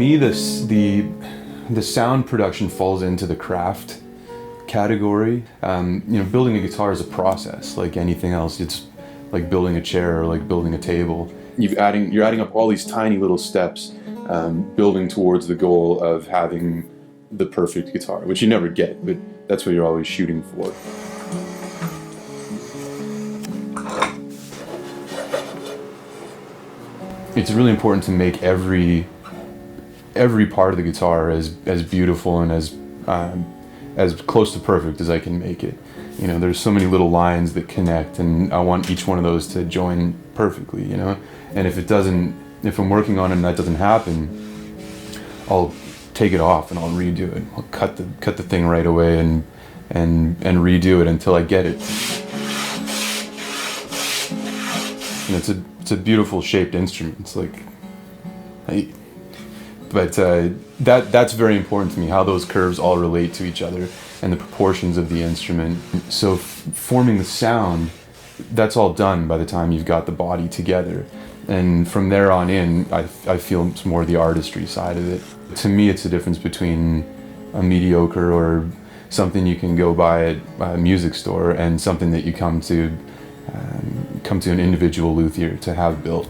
me, the sound production falls into the craft category. Building a guitar is a process like anything else. It's like building a chair or like building a table. You're adding up all these tiny little steps, building towards the goal of having the perfect guitar, which you never get, but that's what you're always shooting for. It's really important to make every part of the guitar as beautiful and as close to perfect as I can make it. There's so many little lines that connect, and I want each one of those to join perfectly, And if I'm working on it and that doesn't happen, I'll take it off and I'll redo it. I'll cut the thing right away and redo it until I get it. And it's a beautiful shaped instrument. It's like, that's very important to me, how those curves all relate to each other and the proportions of the instrument. So forming the sound, that's all done by the time you've got the body together. And from there on in, I feel it's more the artistry side of it. To me, it's the difference between a mediocre or something you can go buy at a music store and something that you come to an individual luthier to have built.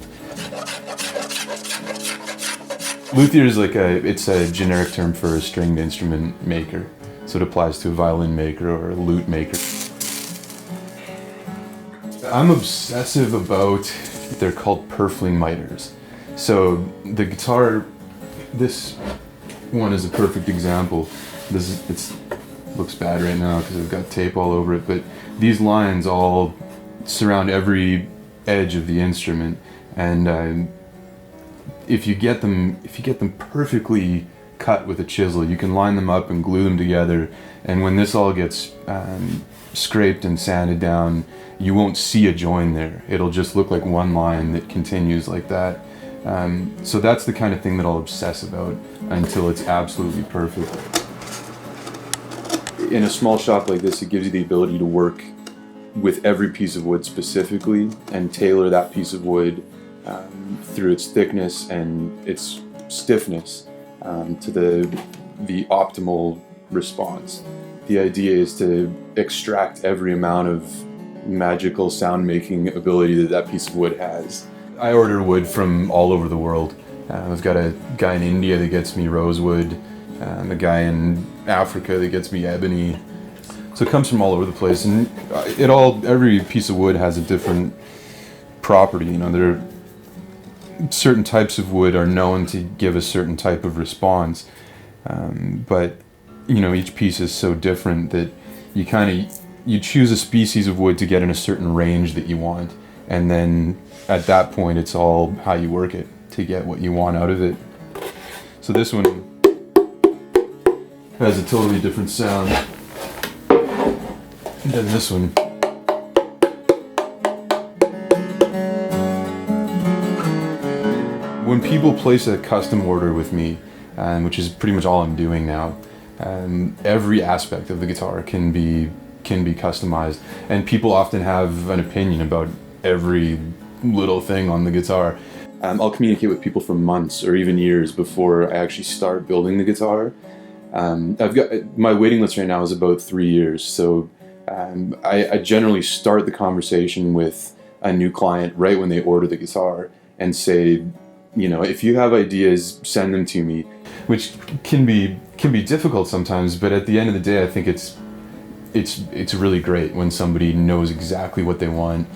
Luthier is it's a generic term for a stringed instrument maker. So it applies to a violin maker or a lute maker. I'm obsessive about, they're called purfling miters. So the guitar, this one is a perfect example. It looks bad right now because I've got tape all over it, but these lines all surround every edge of the instrument, and if you get them perfectly cut with a chisel, you can line them up and glue them together, and when this all gets scraped and sanded down, you won't see a join there. It'll just look like one line that continues like that. So that's the kind of thing that I'll obsess about until it's absolutely perfect. In a small shop like this, it gives you the ability to work with every piece of wood specifically and tailor that piece of wood through its thickness and its stiffness to the optimal response. The idea is to extract every amount of magical sound making ability that piece of wood has. I order wood from all over the world. I've got a guy in India that gets me rosewood, a guy in Africa that gets me ebony. So it comes from all over the place, and every piece of wood has a different property. Certain types of wood are known to give a certain type of response, but each piece is so different that you choose a species of wood to get in a certain range that you want, and then at that point it's all how you work it to get what you want out of it. So this one has a totally different sound than this one. When people place a custom order with me, which is pretty much all I'm doing now, every aspect of the guitar can be customized, and people often have an opinion about every little thing on the guitar. I'll communicate with people for months or even years before I actually start building the guitar. I've got my waiting list right now is about 3 years, so I generally start the conversation with a new client right when they order the guitar and say, if you have ideas, send them to me, which can be difficult sometimes, but at the end of the day, I think it's really great when somebody knows exactly what they want.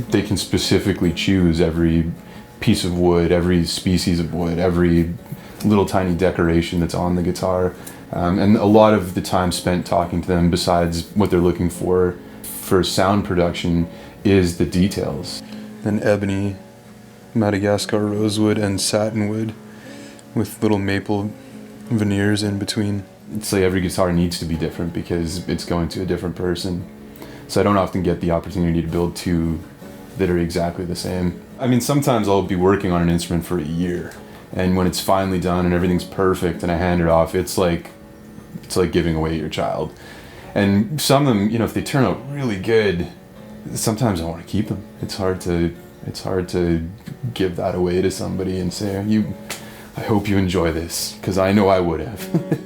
They can specifically choose every piece of wood, every species of wood, every little tiny decoration that's on the guitar. And a lot of the time spent talking to them, besides what they're looking for sound production, is the details. Then ebony, Madagascar rosewood, and satinwood with little maple veneers in between. It's like every guitar needs to be different because it's going to a different person. So I don't often get the opportunity to build two that are exactly the same. I mean, sometimes I'll be working on an instrument for a year, and when it's finally done and everything's perfect and I hand it off, it's like giving away your child. And some of them, if they turn out really good, sometimes I want to keep them. It's hard to give that away to somebody and say, I hope you enjoy this, because I know I would have.